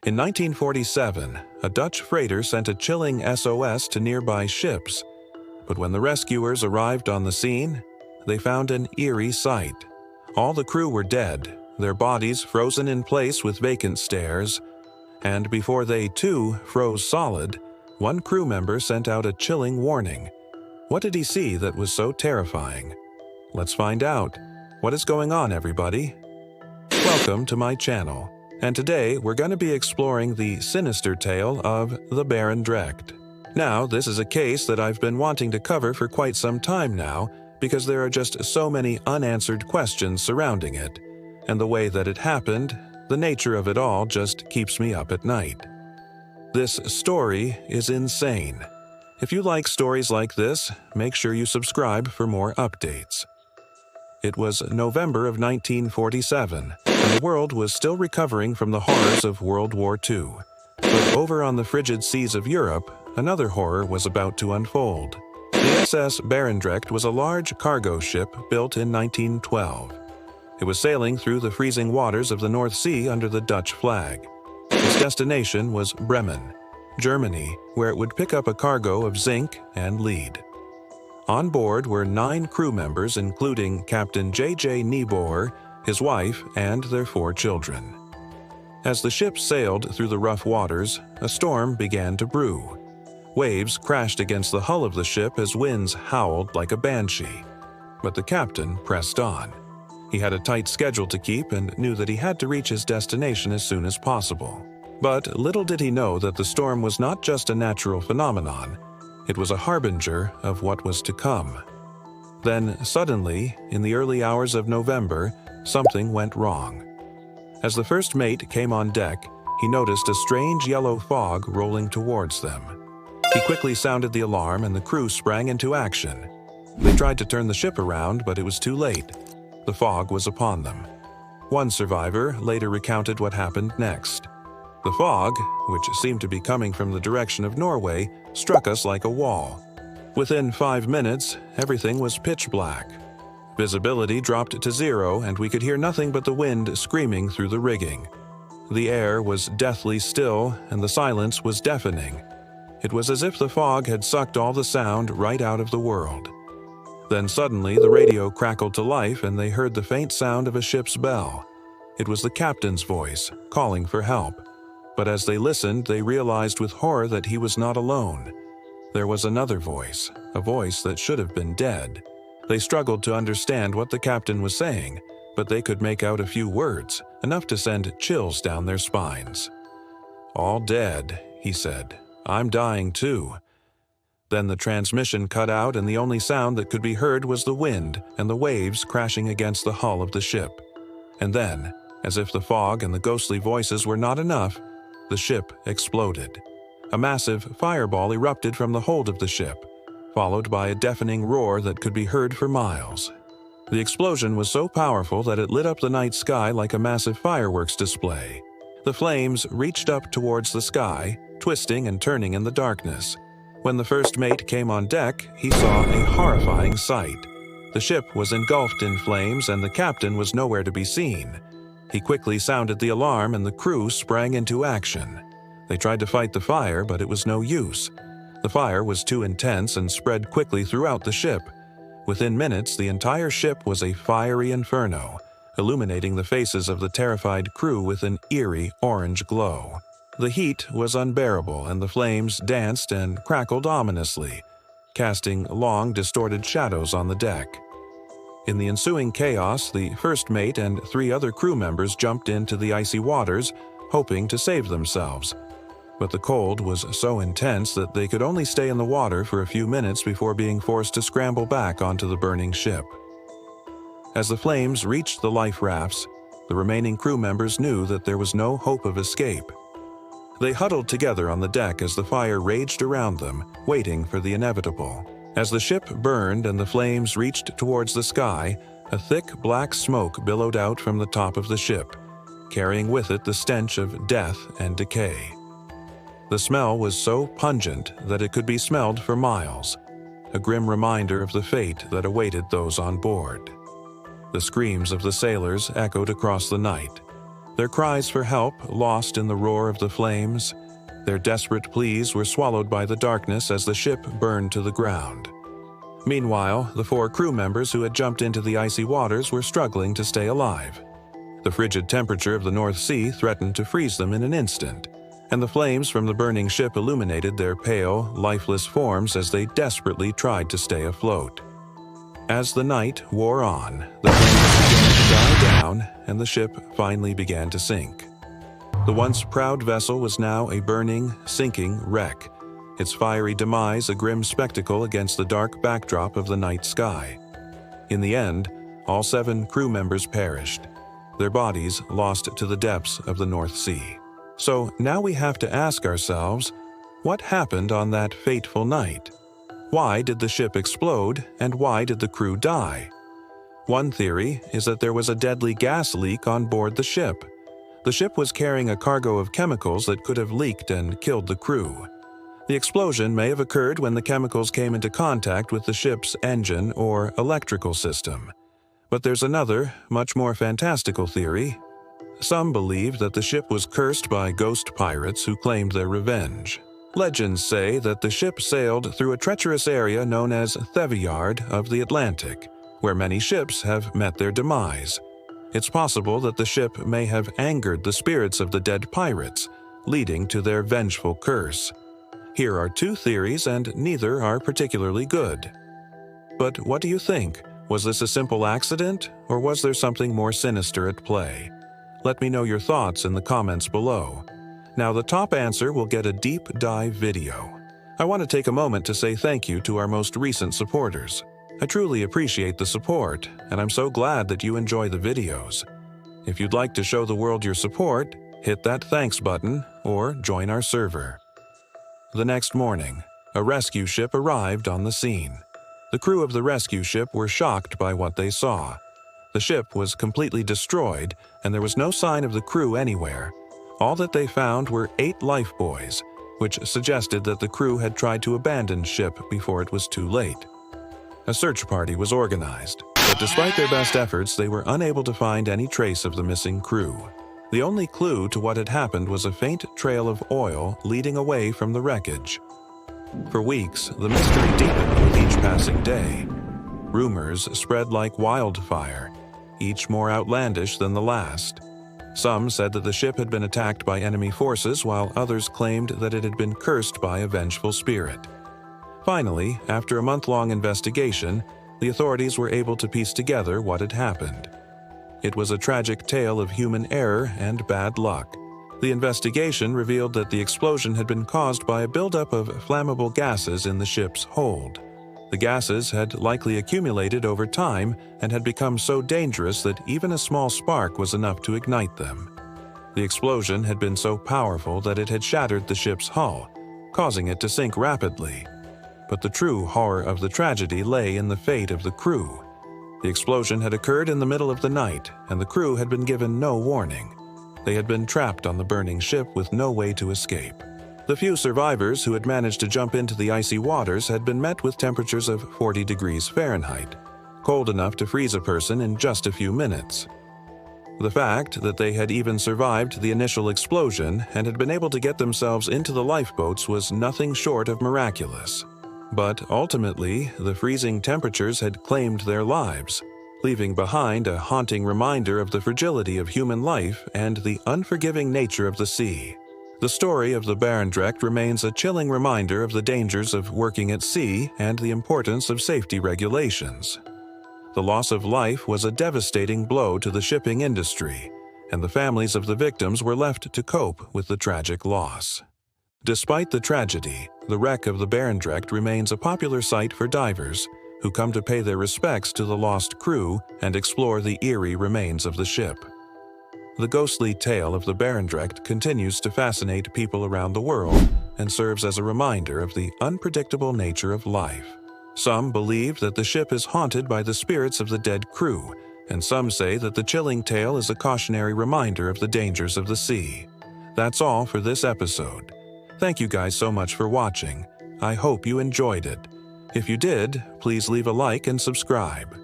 In 1947, a Dutch freighter sent a chilling SOS to nearby ships, but when the rescuers arrived on the scene, they found an eerie sight. All the crew were dead, their bodies frozen in place with vacant stares, and before they too froze solid, one crew member sent out a chilling warning. What did he see that was so terrifying? Let's find out. What is going on, everybody? Welcome to my channel, and today we're going to be exploring the sinister tale of the Barendrecht. Now, this is a case that I've been wanting to cover for quite some time now because there are just so many unanswered questions surrounding it, and the way that it happened, the nature of it all just keeps me up at night. This story is insane. If you like stories like this, make sure you subscribe for more updates. It was November of 1947, and the world was still recovering from the horrors of World War II. But over on the frigid seas of Europe, another horror was about to unfold. The SS Barendrecht was a large cargo ship built in 1912. It was sailing through the freezing waters of the North Sea under the Dutch flag. Its destination was Bremen, Germany, where it would pick up a cargo of zinc and lead. On board were 9 crew members, including Captain J.J. Nieboer, his wife, and their 4 children. As the ship sailed through the rough waters, a storm began to brew. Waves crashed against the hull of the ship as winds howled like a banshee. But the captain pressed on. He had a tight schedule to keep and knew that he had to reach his destination as soon as possible. But little did he know that the storm was not just a natural phenomenon. It was a harbinger of what was to come. Then, suddenly, in the early hours of November, something went wrong. As the first mate came on deck, he noticed a strange yellow fog rolling towards them. He quickly sounded the alarm and the crew sprang into action. They tried to turn the ship around, but it was too late. The fog was upon them. One survivor later recounted what happened next. The fog, which seemed to be coming from the direction of Norway, struck us like a wall. Within 5 minutes, everything was pitch black. Visibility dropped to 0, and we could hear nothing but the wind screaming through the rigging. The air was deathly still, and the silence was deafening. It was as if the fog had sucked all the sound right out of the world. Then suddenly the radio crackled to life, and they heard the faint sound of a ship's bell. It was the captain's voice, calling for help. But as they listened, they realized with horror that he was not alone. There was another voice, a voice that should have been dead. They struggled to understand what the captain was saying, but they could make out a few words, enough to send chills down their spines. "All dead," he said. "I'm dying too." Then the transmission cut out, and the only sound that could be heard was the wind and the waves crashing against the hull of the ship. And then, as if the fog and the ghostly voices were not enough, the ship exploded. A massive fireball erupted from the hold of the ship, followed by a deafening roar that could be heard for miles. The explosion was so powerful that it lit up the night sky like a massive fireworks display. The flames reached up towards the sky, twisting and turning in the darkness. When the first mate came on deck, he saw a horrifying sight. The ship was engulfed in flames, and the captain was nowhere to be seen. He quickly sounded the alarm, and the crew sprang into action. They tried to fight the fire, but it was no use. The fire was too intense and spread quickly throughout the ship. Within minutes, the entire ship was a fiery inferno, illuminating the faces of the terrified crew with an eerie orange glow. The heat was unbearable, and the flames danced and crackled ominously, casting long, distorted shadows on the deck. In the ensuing chaos, the first mate and 3 other crew members jumped into the icy waters, hoping to save themselves. But the cold was so intense that they could only stay in the water for a few minutes before being forced to scramble back onto the burning ship. As the flames reached the life rafts, the remaining crew members knew that there was no hope of escape. They huddled together on the deck as the fire raged around them, waiting for the inevitable. As the ship burned and the flames reached towards the sky, a thick black smoke billowed out from the top of the ship, carrying with it the stench of death and decay. The smell was so pungent that it could be smelled for miles, a grim reminder of the fate that awaited those on board. The screams of the sailors echoed across the night. Their cries for help lost in the roar of the flames. Their desperate pleas were swallowed by the darkness as the ship burned to the ground. Meanwhile, the 4 crew members who had jumped into the icy waters were struggling to stay alive. The frigid temperature of the North Sea threatened to freeze them in an instant, and the flames from the burning ship illuminated their pale, lifeless forms as they desperately tried to stay afloat. As the night wore on, the flames began to die down, and the ship finally began to sink. The once proud vessel was now a burning, sinking wreck, its fiery demise a grim spectacle against the dark backdrop of the night sky. In the end, all 7 crew members perished, their bodies lost to the depths of the North Sea. So now we have to ask ourselves, what happened on that fateful night? Why did the ship explode, and why did the crew die? One theory is that there was a deadly gas leak on board the ship. The ship was carrying a cargo of chemicals that could have leaked and killed the crew. The explosion may have occurred when the chemicals came into contact with the ship's engine or electrical system. But there's another, much more fantastical theory. Some believe that the ship was cursed by ghost pirates who claimed their revenge. Legends say that the ship sailed through a treacherous area known as Theveyard of the Atlantic, where many ships have met their demise. It's possible that the ship may have angered the spirits of the dead pirates, leading to their vengeful curse. Here are 2 theories, and neither are particularly good. But what do you think? Was this a simple accident, or was there something more sinister at play? Let me know your thoughts in the comments below. Now, the top answer will get a deep dive video. I want to take a moment to say thank you to our most recent supporters. I truly appreciate the support, and I'm so glad that you enjoy the videos. If you'd like to show the world your support, hit that thanks button or join our server. The next morning, a rescue ship arrived on the scene. The crew of the rescue ship were shocked by what they saw. The ship was completely destroyed, and there was no sign of the crew anywhere. All that they found were 8 lifebuoys, which suggested that the crew had tried to abandon ship before it was too late. A search party was organized, but despite their best efforts, they were unable to find any trace of the missing crew. The only clue to what had happened was a faint trail of oil leading away from the wreckage. For weeks, the mystery deepened with each passing day. Rumors spread like wildfire, each more outlandish than the last. Some said that the ship had been attacked by enemy forces, while others claimed that it had been cursed by a vengeful spirit. Finally, after a month-long investigation, the authorities were able to piece together what had happened. It was a tragic tale of human error and bad luck. The investigation revealed that the explosion had been caused by a buildup of flammable gases in the ship's hold. The gases had likely accumulated over time and had become so dangerous that even a small spark was enough to ignite them. The explosion had been so powerful that it had shattered the ship's hull, causing it to sink rapidly. But the true horror of the tragedy lay in the fate of the crew. The explosion had occurred in the middle of the night, and the crew had been given no warning. They had been trapped on the burning ship with no way to escape. The few survivors who had managed to jump into the icy waters had been met with temperatures of 40 degrees Fahrenheit, cold enough to freeze a person in just a few minutes. The fact that they had even survived the initial explosion and had been able to get themselves into the lifeboats was nothing short of miraculous. But ultimately, the freezing temperatures had claimed their lives, leaving behind a haunting reminder of the fragility of human life and the unforgiving nature of the sea. The story of the Barendrecht remains a chilling reminder of the dangers of working at sea and the importance of safety regulations. The loss of life was a devastating blow to the shipping industry, and the families of the victims were left to cope with the tragic loss. Despite the tragedy, the wreck of the Barendrecht remains a popular site for divers who come to pay their respects to the lost crew and explore the eerie remains of the ship. The ghostly tale of the Barendrecht continues to fascinate people around the world and serves as a reminder of the unpredictable nature of life. Some believe that the ship is haunted by the spirits of the dead crew, and some say that the chilling tale is a cautionary reminder of the dangers of the sea. That's all for this episode. Thank you guys so much for watching. I hope you enjoyed it. If you did, please leave a like and subscribe.